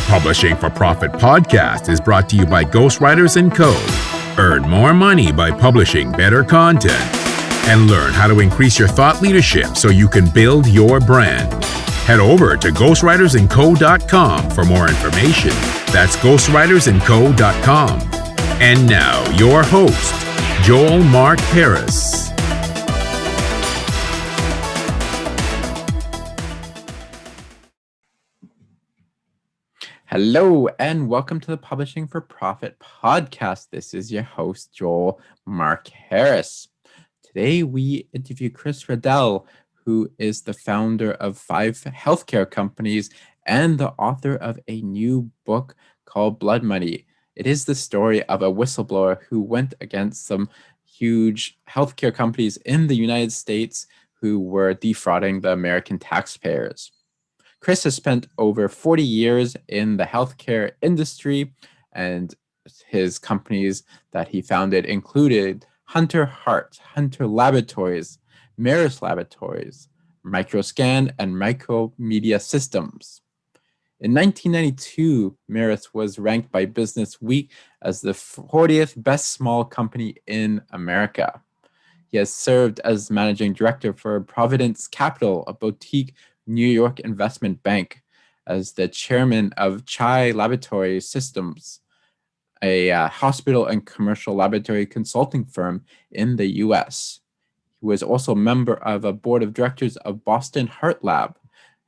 Publishing for Profit podcast is brought to you by Ghostwriters & Co. Earn more money by publishing better content and learn how to increase your thought leadership so you can build your brand. Head over to ghostwritersandco.com for more information. That's ghostwritersandco.com. And now, your host, Joel Mark Harris. Hello, and welcome to the Publishing for Profit podcast. This is your host, Joel Mark Harris. Today, we interview Chris Riedel, who is the founder of 5 healthcare companies and the author of a new book called Blood Money. It is the story of a whistleblower who went against some huge healthcare companies in the United States who were defrauding the American taxpayers. Chris has spent over 40 years in the healthcare industry, and his companies that he founded included Hunter Heart, Hunter Laboratories, Maris Laboratories, Microscan, and Micromedia Systems. In 1992, Maris was ranked by Business Week as the 40th best small company in America. He has served as managing director for Providence Capital, a boutique New York investment bank, as the chairman of Chai Laboratory Systems, a hospital and commercial laboratory consulting firm in the U.S. He was also a member of a board of directors of Boston Heart Lab,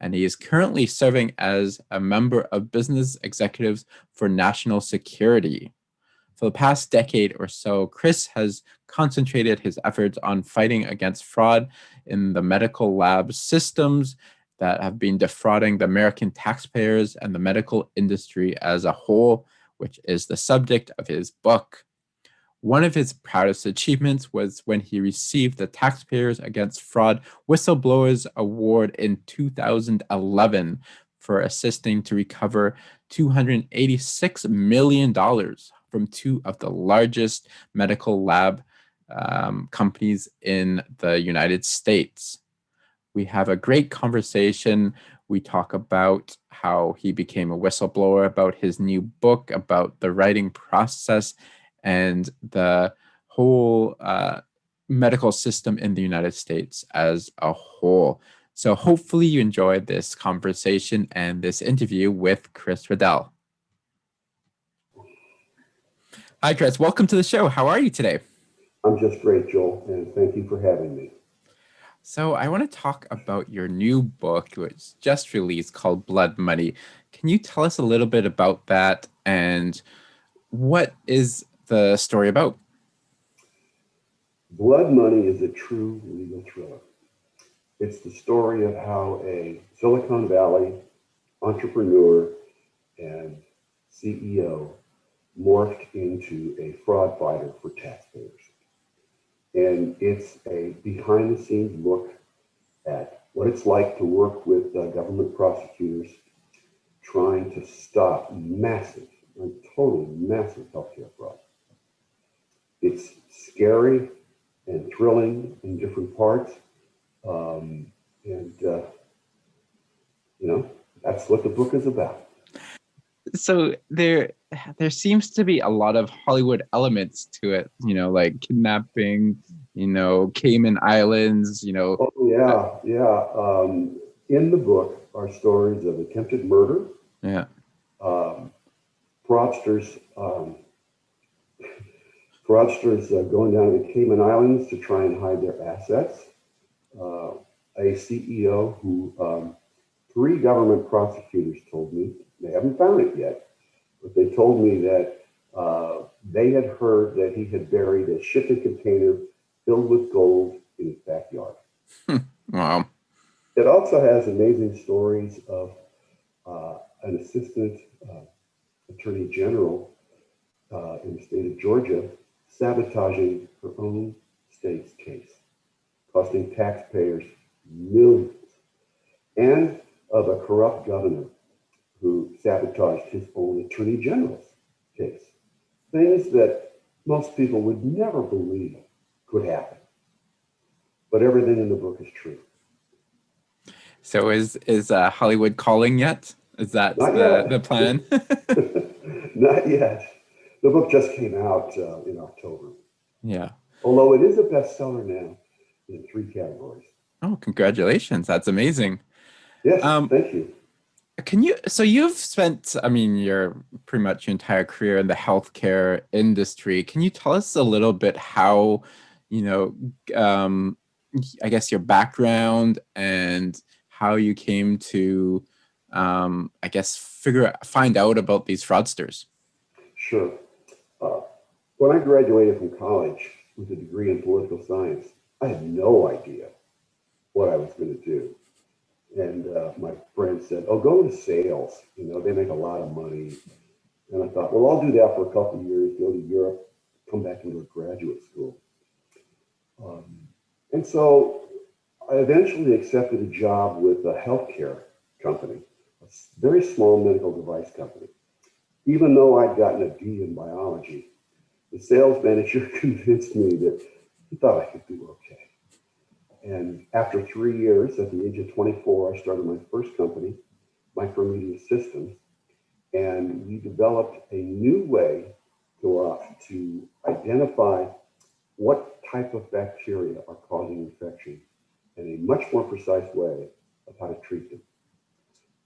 and he is currently serving as a member of Business Executives for National Security. For the past decade or so, Chris has concentrated his efforts on fighting against fraud in the medical lab systems that have been defrauding the American taxpayers and the medical industry as a whole, which is the subject of his book. One of his proudest achievements was when he received the Taxpayers Against Fraud Whistleblowers Award in 2011 for assisting to recover $286 million from 2 of the largest medical lab companies in the United States. We have a great conversation. We talk about how he became a whistleblower, about his new book, about the writing process, and the whole medical system in the United States as a whole. So hopefully you enjoyed this conversation and this interview with Chris Riedel. Hi, Chris. Welcome to the show. How are you today? I'm just great, Joel, and thank you for having me. So I want to talk about your new book, which just released, called Blood Money. Can you tell us a little bit about that and what is the story about? Blood Money is a true legal thriller. It's the story of how a Silicon Valley entrepreneur and CEO morphed into a fraud fighter for taxpayers. And it's a behind-the-scenes look at what it's like to work with government prosecutors trying to stop massive, and totally massive healthcare fraud. It's scary and thrilling in different parts, that's what the book is about. So there seems to be a lot of Hollywood elements to it, like kidnapping, Cayman Islands, Oh, yeah. In the book are stories of attempted murder. Yeah. Fraudsters going down to the Cayman Islands to try and hide their assets. A CEO who 3 government prosecutors told me, they haven't found it yet, but they told me that they had heard that he had buried a shipping container filled with gold in his backyard. Wow. It also has amazing stories of an assistant attorney general in the state of Georgia sabotaging her own state's case, costing taxpayers millions, and of a corrupt governor who sabotaged his own attorney general's case. Things that most people would never believe could happen. But everything in the book is true. So is Hollywood calling yet? Is that Not the yet. plan? Not yet. The book just came out in October, Yeah. although it is a bestseller now in 3 categories. Oh, congratulations. That's amazing. Yes, Um, thank you. so you've spent, I mean, your pretty much your entire career in the healthcare industry. Can you tell us a little bit how, you know, um, I guess your background and how you came to, I guess, find out about these fraudsters? Sure. Uh, when I graduated from college with a degree in political science, I had no idea what I was going to do. And my friend said, "Oh, go into sales. You know, they make a lot of money." And I thought, well, I'll do that for a couple of years, go to Europe, come back into a graduate school. And so I eventually accepted a job with a healthcare company, a very small medical device company. Even though I'd gotten a D in biology, the sales manager convinced me that he thought I could do okay. And after 3 years, at the age of 24, I started my first company, Micromedia Systems, and we developed a new way to identify what type of bacteria are causing infection and a much more precise way of how to treat them.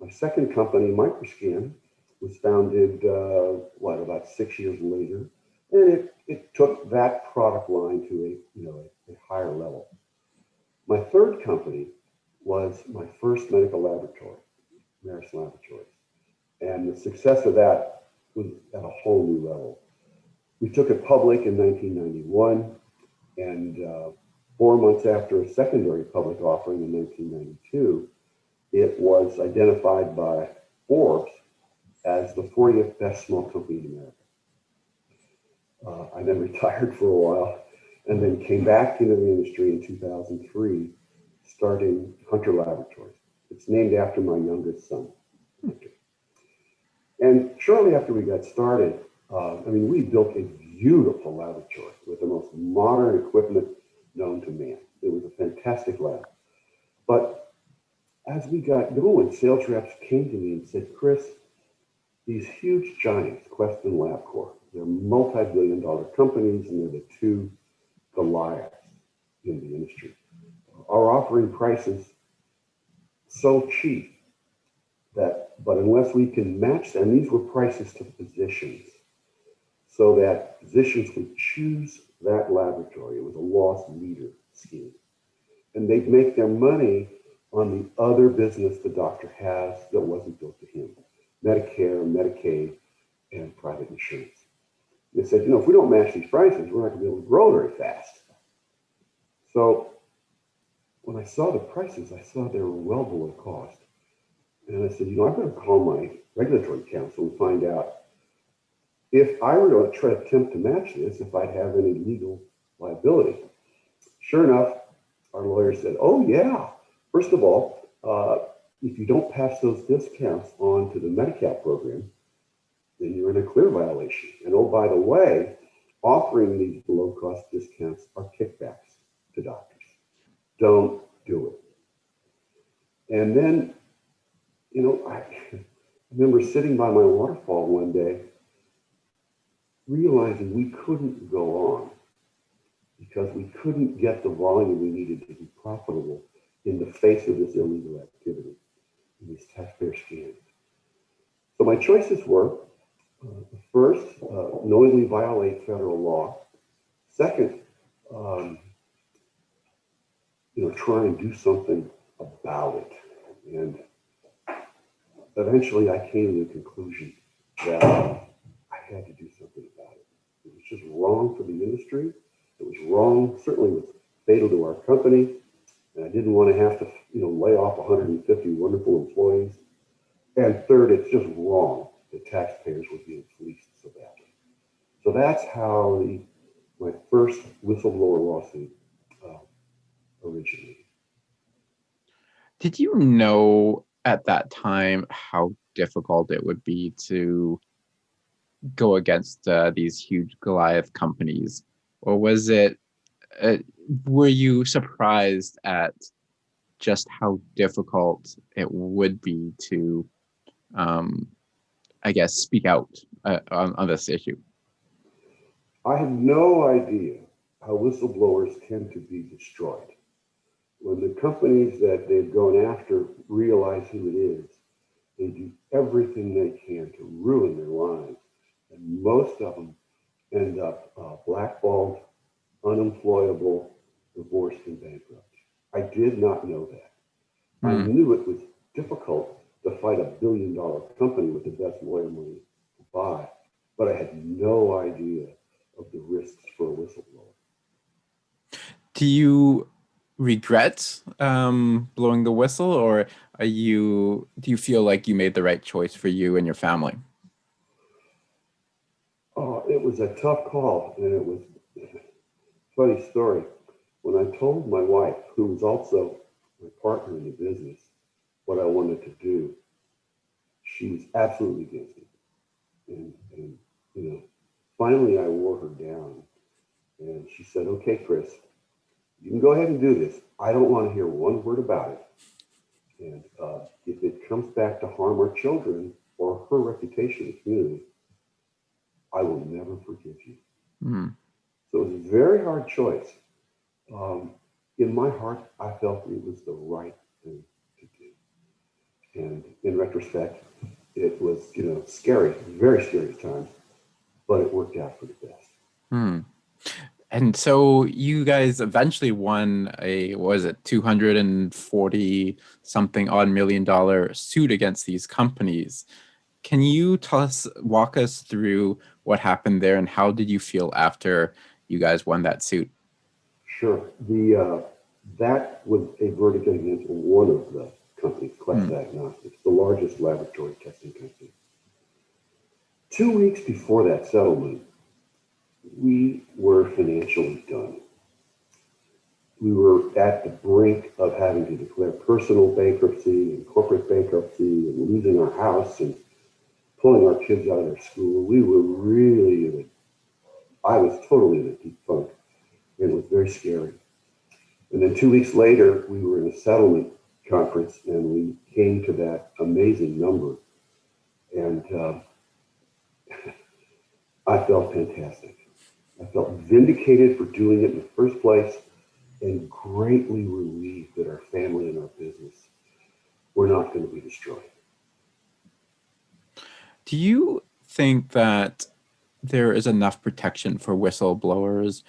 My second company, Microscan, was founded, about 6 years later, and it took that product line to a higher level. My third company was my first medical laboratory, Maris Laboratories, and the success of that was at a whole new level. We took it public in 1991, and 4 months after a secondary public offering in 1992, it was identified by Forbes as the 40th best small company in America. I then retired for a while and then came back into the industry in 2003, starting Hunter Laboratories. It's named after my youngest son, Hunter. And shortly after we got started, we built a beautiful laboratory with the most modern equipment known to man. It was a fantastic lab. But as we got going, sales reps came to me and said, "Chris, these huge giants, Quest and LabCorp, they're multi-billion-dollar companies, and they're the 2 Goliaths in the industry, are offering prices so cheap but unless we can match them," these were prices to physicians, so that physicians would choose that laboratory. It was a loss leader scheme. And they'd make their money on the other business the doctor has that wasn't built to him: Medicare, Medicaid, and private insurance. They said, if we don't match these prices, we're not going to be able to grow very fast. So when I saw the prices, I saw they were well below cost. And I said, I better call my regulatory counsel and find out if I were to try to attempt to match this, if I'd have any legal liability. Sure enough, our lawyer said, "Oh, yeah. First of all, if you don't pass those discounts on to the Medi-Cal program, then you're in a clear violation. And oh, by the way, offering these below-cost discounts are kickbacks to doctors. Don't do it." And then, I remember sitting by my waterfall one day, realizing we couldn't go on because we couldn't get the volume we needed to be profitable in the face of this illegal activity, in these taxpayer scams. So my choices were, first, knowingly violate federal law. Second, try and do something about it. And eventually I came to the conclusion that I had to do something about it. It was just wrong for the industry. It was wrong, certainly was fatal to our company. And I didn't want to have to, lay off 150 wonderful employees. And third, it's just wrong that taxpayers were being fleeced so badly. So that's how my first whistleblower lawsuit originated. Did you know at that time how difficult it would be to go against these huge Goliath companies? Or was it, were you surprised at just how difficult it would be to I guess, speak out on this issue? I have no idea how whistleblowers tend to be destroyed. When the companies that they've gone after realize who it is, they do everything they can to ruin their lives. And most of them end up blackballed, unemployable, divorced, and bankrupt. I did not know that. I knew it was difficult to fight $1 billion company with the best lawyer money to buy, but I had no idea of the risks for a whistleblower. Do you regret blowing the whistle, or do you feel like you made the right choice for you and your family? It was a tough call, and it was a funny story. When I told my wife, who was also my partner in the business, what I wanted to do, she was absolutely against it. And finally I wore her down, and she said, "Okay, Chris, you can go ahead and do this. I don't want to hear one word about it. And if it comes back to harm our children or her reputation in the community, I will never forgive you." So it was a very hard choice. In my heart, I felt it was the right thing to do. And in retrospect, it was, scary, very scary at times, but it worked out for the best. And so you guys eventually won a, what was it, 240 something odd $1 million suit against these companies. Can you walk us through what happened there, and how did you feel after you guys won that suit? Sure. That was a verdict against one of the companies, Quest Diagnostics, the largest laboratory testing company. 2 weeks before that settlement, we were financially done. We were at the brink of having to declare personal bankruptcy and corporate bankruptcy and losing our house and pulling our kids out of their school. We were really I was totally in a deep funk, and it was very scary. And then 2 weeks later, we were in a settlement conference, and we came to that amazing number. And I felt fantastic. I felt vindicated for doing it in the first place, and greatly relieved that our family and our business were not going to be destroyed. Do you think that there is enough protection for whistleblowers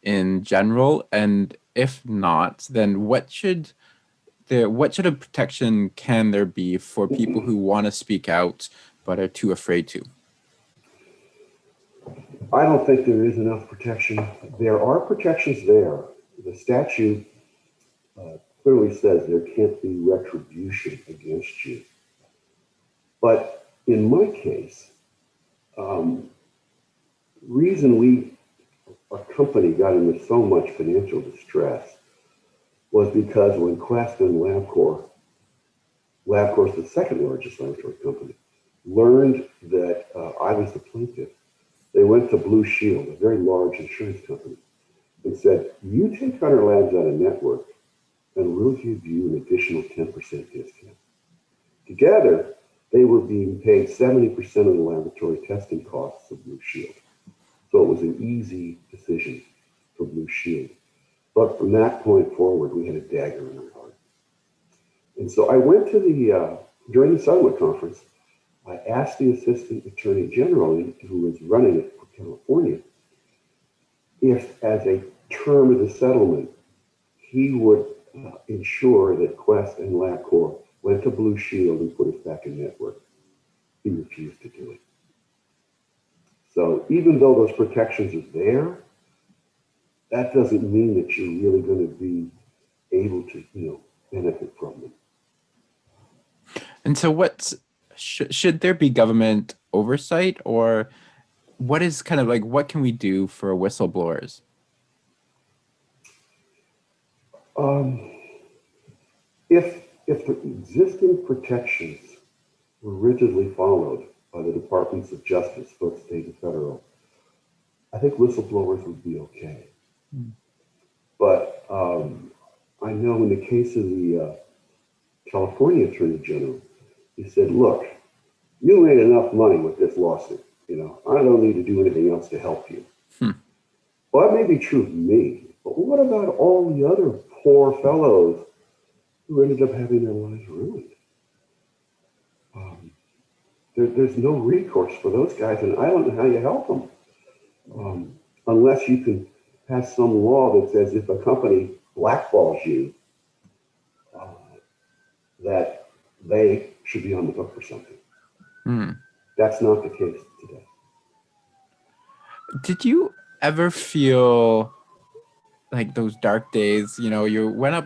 in general? And if not, then what should a protection can there be for people who want to speak out but are too afraid to? I don't think there is enough protection. There are protections there. The statute clearly says there can't be retribution against you. But in my case, reason our company got into so much financial distress was because when Quest and LabCorp is the second largest laboratory company, learned that I was the plaintiff, they went to Blue Shield, a very large insurance company, and said, "You take Hunter Labs out of network, and we'll give you an additional 10% discount." Together, they were being paid 70% of the laboratory testing costs of Blue Shield. So it was an easy decision for Blue Shield. But from that point forward, we had a dagger in our heart. And so I went to during the settlement conference, I asked the Assistant Attorney General, who was running it for California, if as a term of the settlement, he would ensure that Quest and LabCorp went to Blue Shield and put us back in network. He refused to do it. So even though those protections are there, that doesn't mean that you're really going to be able to, benefit from them. And so should there be government oversight, or what is kind of like, what can we do for whistleblowers? If the existing protections were rigidly followed by the Departments of Justice, both state and federal, I think whistleblowers would be okay. But I know in the case of the California Attorney General, he said, "Look, you made enough money with this lawsuit. I don't need to do anything else to help you. Well, that may be true of me, but what about all the other poor fellows who ended up having their lives ruined? There's no recourse for those guys, and I don't know how you help them. Unless you can pass some law that says if a company blackballs you, that they should be on the hook for something. That's not the case today. Did you ever feel like those dark days? You went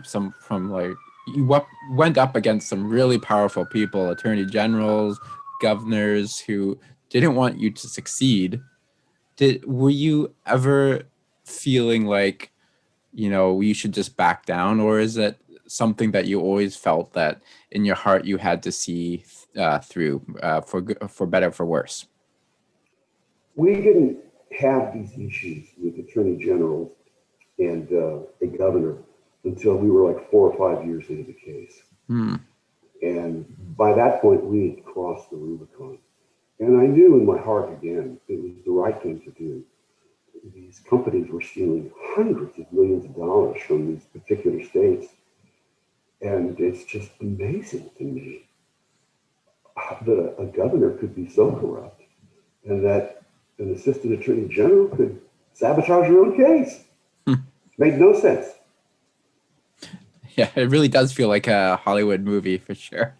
up against some really powerful people, attorney generals, governors who didn't want you to succeed. Were you ever feeling like, you should just back down, or is it something that you always felt that in your heart you had to see through for better, for worse? We didn't have these issues with attorney generals and a governor until we were like 4 or 5 years into the case. And by that point, we had crossed the Rubicon. And I knew in my heart, again, it was the right thing to do. These companies were stealing hundreds of millions of dollars from these particular states. And it's just amazing to me that a governor could be so corrupt and that an assistant attorney general could sabotage your own case. Made no sense. Yeah, it really does feel like a Hollywood movie for sure.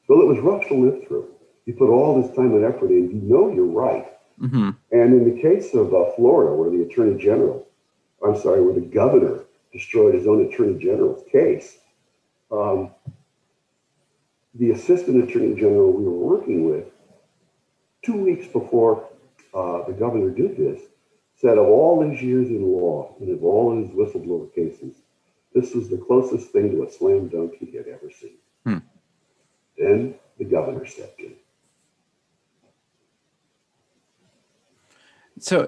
Well, it was rough to live through. You put all this time and effort in, you're right. And in the case of Florida, where the governor destroyed his own attorney general's case, the assistant attorney general we were working with, 2 weeks before the governor did this, said of all his years in law and of all his whistleblower cases, this was the closest thing to a slam dunk he had ever seen. Then the governor stepped in. So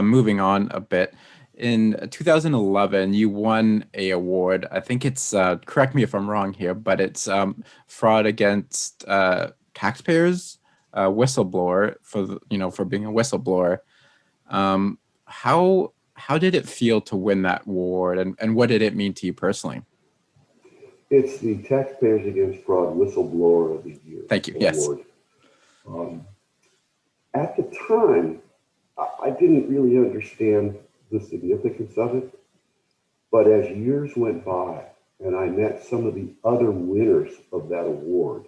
moving on a bit, in 2011, you won a award. I think it's, correct me if I'm wrong here, but it's fraud against taxpayers, whistleblower for being a whistleblower. How did it feel to win that award, and what did it mean to you personally? It's the Taxpayers Against Fraud Whistleblower of the Year. Thank you. Award. Yes. At the time, I didn't really understand the significance of it, but as years went by and I met some of the other winners of that award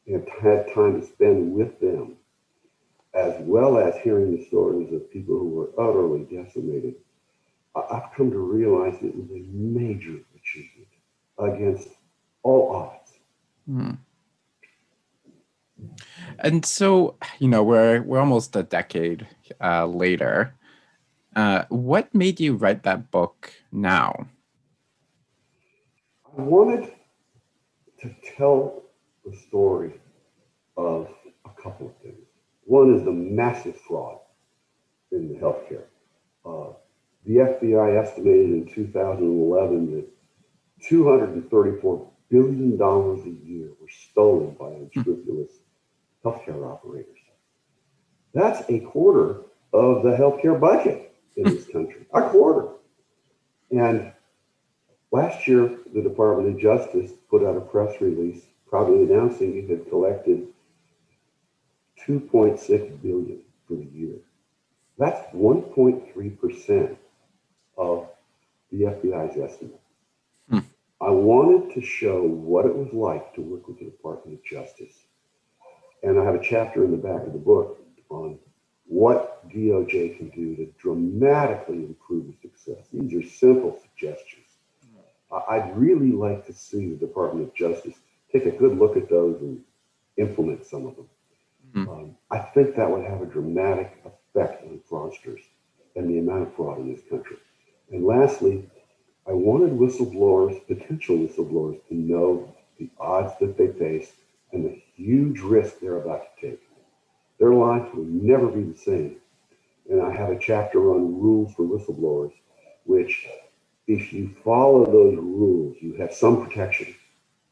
and had time to spend with them, as well as hearing the stories of people who were utterly decimated, I've come to realize it was a major achievement against all odds. And so, we're almost a decade later. What made you write that book now? I wanted to tell the story of a couple of things. One is the massive fraud in the healthcare. The FBI estimated in 2011 that $234 billion a year were stolen by unscrupulous healthcare operators. That's a quarter of the healthcare budget in this country, a quarter. And last year, the Department of Justice put out a press release proudly announcing it had collected $2.6 billion for the year. That's 1.3% of the FBI's estimate. I wanted to show what it was like to work with the Department of Justice. And I have a chapter in the back of the book on what DOJ can do to dramatically improve the success. These are simple suggestions. I'd really like to see the Department of Justice take a good look at those and implement some of them. I think that would have a dramatic effect on fraudsters and the amount of fraud in this country. And lastly, I wanted potential whistleblowers, to know the odds that they face and the huge risk they're about to take. Their life will never be the same. And I have a chapter on rules for whistleblowers, which if you follow those rules, you have some protection.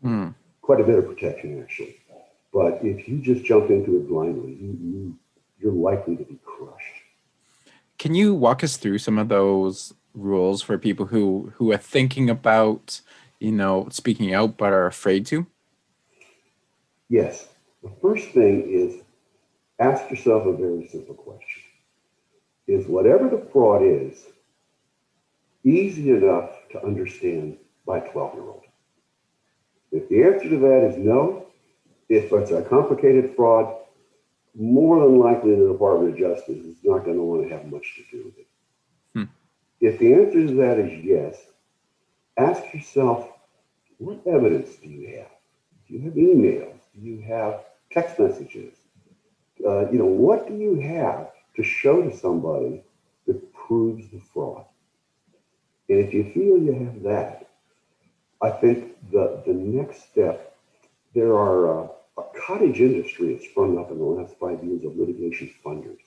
Hmm. Quite a bit of protection, actually. But if you just jump into it blindly, you're likely to be crushed. Can you walk us through some of those rules for people who are thinking about, speaking out but are afraid to? Yes. The first thing is ask yourself a very simple question. Is whatever the fraud is easy enough to understand by a 12-year-old? If the answer to that is no, if it's a complicated fraud, more than likely the Department of Justice is not going to want to have much to do with it. Hmm. If the answer to that is yes, ask yourself, what evidence do you have? Do you have emails? Do you have text messages? What do you have to show to somebody that proves the fraud? And if you feel you have that, I think the next step, there are a cottage industry has sprung up in the last 5 years of litigation funders.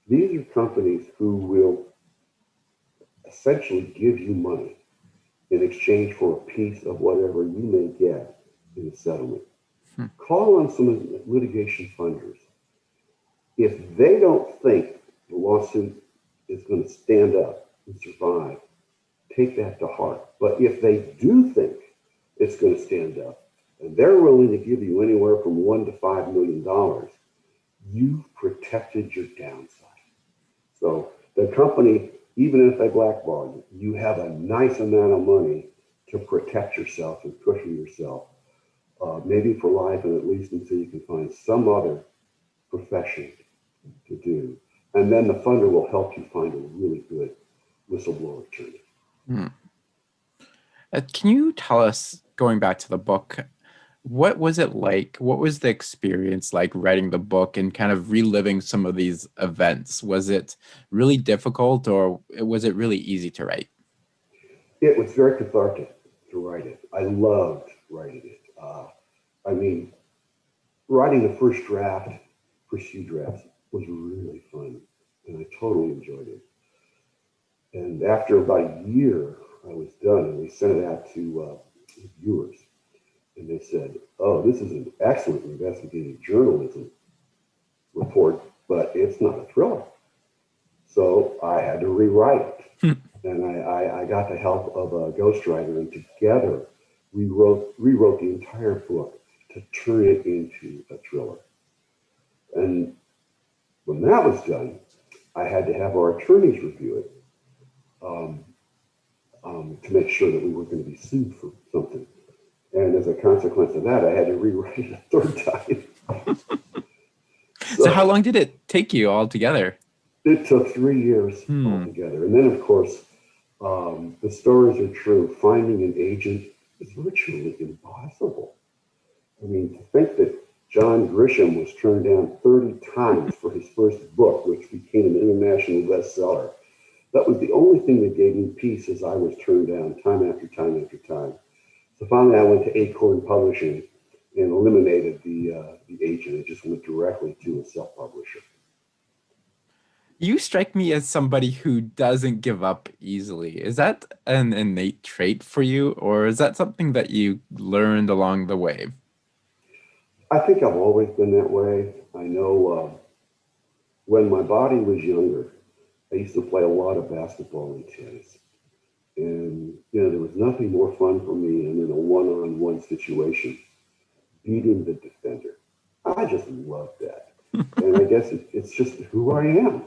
These are companies who will essentially give you money in exchange for a piece of whatever you may get in the settlement. Hmm. Call on some litigation funders. If they don't think the lawsuit is going to stand up and survive, take that to heart. But if they do think it's going to stand up and they're willing to give you anywhere from $1 to $5 million, you've protected your downside. So the company, even if they blackball you, you have a nice amount of money to protect yourself and cushion yourself, maybe for life and at least until you can find some other profession to do. And then the funder will help you find a really good whistleblower attorney. Hmm. Can you tell us, going back to the book, what was it like? What was the experience like writing the book and kind of reliving some of these events? Was it really difficult or was it really easy to write? It was very cathartic to write it. I loved writing it. I mean, writing the first few drafts was really fun, and I totally enjoyed it. And after about a year, I was done, and we sent it out to viewers, and they said, "Oh, this is an excellent investigative journalism report, but it's not a thriller." So I had to rewrite it, and I got the help of a ghostwriter, and together we rewrote the entire book to turn it into a thriller. And when that was done, I had to have our attorneys review it to make sure that we weren't going to be sued for something. And as a consequence of that, I had to rewrite it a third time. So how long did it take you altogether? It took 3 years altogether. And then, of course, the stories are true. Finding an agent is virtually impossible. I mean, to think that John Grisham was turned down 30 times for his first book, which became an international bestseller. That was the only thing that gave me peace, as I was turned down time after time after time. So finally, I went to Acorn Publishing and eliminated the agent. It just went directly to a self-publisher. You strike me as somebody who doesn't give up easily. Is that an innate trait for you, or is that something that you learned along the way? I think I've always been that way. I know when my body was younger, I used to play a lot of basketball and tennis. And, there was nothing more fun for me than in a one-on-one situation, beating the defender. I just loved that. And I guess it's just who I am.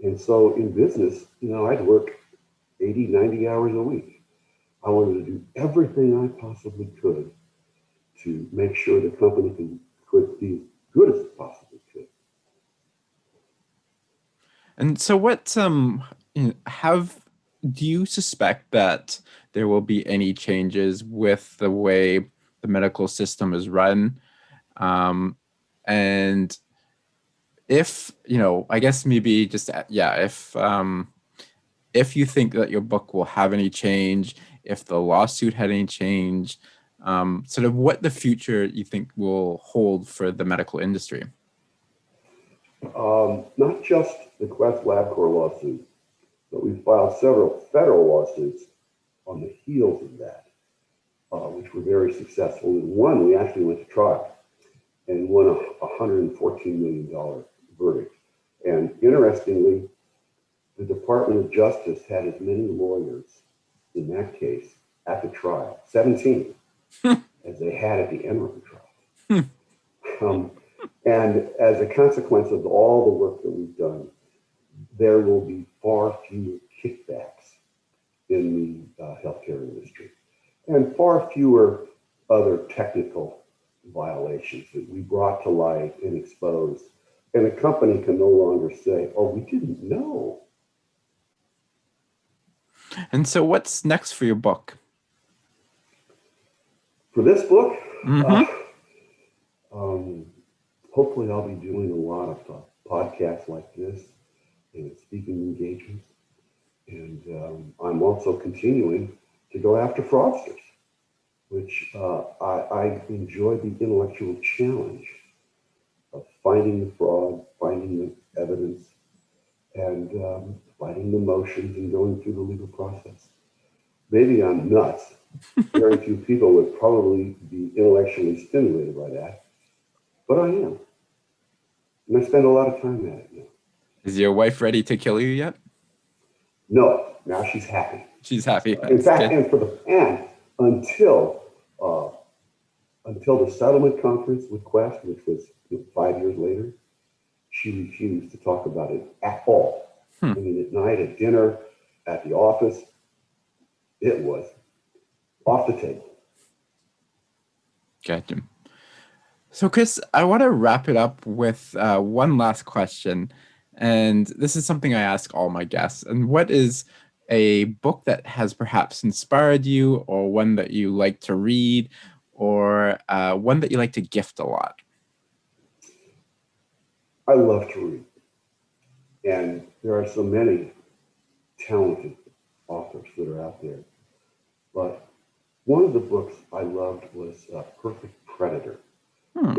And so in business, I'd work 80, 90 hours a week. I wanted to do everything I possibly could to make sure the company could be as good as it possibly could. And so do you suspect that there will be any changes with the way the medical system is run? And if, I guess maybe just, yeah, if you think that your book will have any change, if the lawsuit had any change, sort of what the future you think will hold for the medical industry. Not just the Quest LabCorp lawsuit, but we filed several federal lawsuits on the heels of that. which were very successful. And one, we actually went to trial and won a $114 million verdict. And interestingly, the Department of Justice had as many lawyers in that case at the trial, 17, as they had at the end of the trial. And as a consequence of all the work that we've done, there will be far fewer kickbacks in the healthcare industry and far fewer other technical violations that we brought to light and exposed. And a company can no longer say, oh, we didn't know. And so what's next for your book? For this book, hopefully I'll be doing a lot of podcasts like this and speaking engagements. And I'm also continuing to go after fraudsters, which I enjoy the intellectual challenge of finding the fraud, finding the evidence, and finding the motions and going through the legal process. Maybe I'm nuts. Very few people would probably be intellectually stimulated by that, but I am. And I spend a lot of time at it now. Is your wife ready to kill you yet? No, now she's happy. She's happy. In fact, and until the settlement conference with Quest, which was 5 years later, she refused to talk about it at all. I mean, at night, at dinner, at the office, it was off the table. Gotcha. So, Chris, I want to wrap it up with one last question. And this is something I ask all my guests. And what is a book that has perhaps inspired you, or one that you like to read, or one that you like to gift a lot? I love to read. And there are so many talented authors that are out there. But one of the books I loved was Perfect Predator.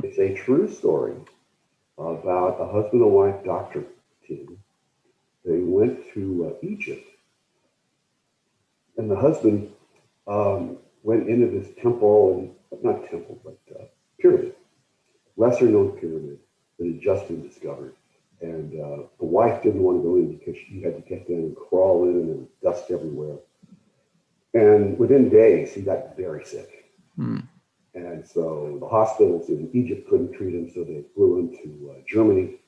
It's a true story about a husband and wife doctor team. They went to Egypt. And the husband went into this temple, and not temple, but pyramid, lesser known pyramid that had just been discovered. And the wife didn't want to go in because she had to get there and crawl in and dust everywhere. And within days, he got very sick. And so the hospitals in Egypt couldn't treat him, so they flew him to Germany.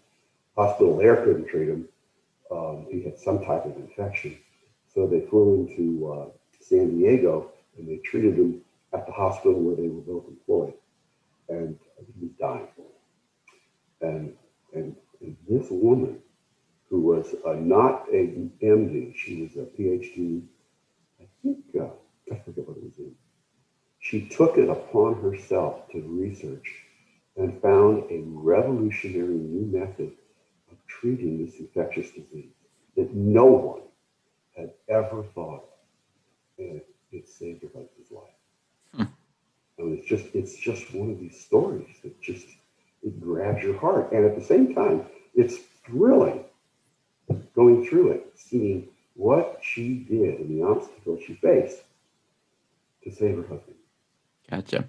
Hospital there couldn't treat him. He had some type of infection. So they flew him to San Diego, and they treated him at the hospital where they were both employed. And he was dying. And this woman, who was not an MD, she was a PhD, I forget what it was in. She took it upon herself to research and found a revolutionary new method of treating this infectious disease that no one had ever thought of. And it saved her husband's life. And it's just one of these stories that it grabs your heart. And at the same time, it's thrilling going through it, seeing what she did and the obstacles she faced to save her husband. Gotcha.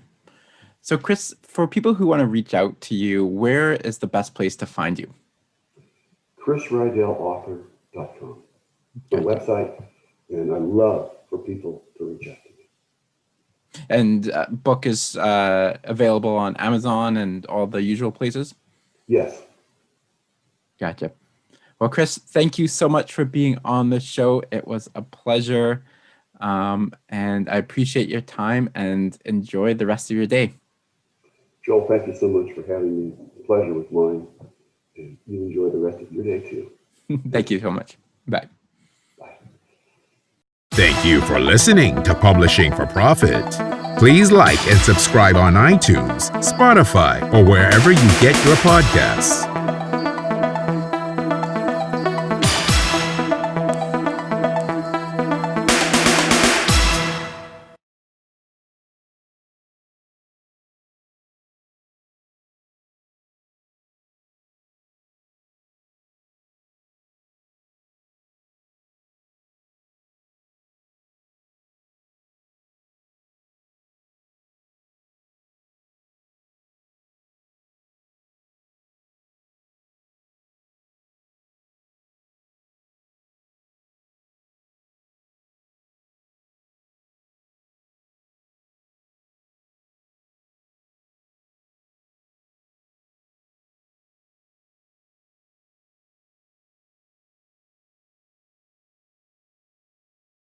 So, Chris, for people who want to reach out to you, where is the best place to find you? ChrisRiedellAuthor.com, the website, and I love for people to reach out to me. And book is available on Amazon and all the usual places? Yes. Gotcha. Well, Chris, thank you so much for being on the show. It was a pleasure. And I appreciate your time, and enjoy the rest of your day. Joel, thank you so much for having me. The pleasure was mine. And you enjoy the rest of your day too. Thank you so much. Bye. Bye. Thank you for listening to Publishing for Profit. Please like and subscribe on iTunes, Spotify, or wherever you get your podcasts.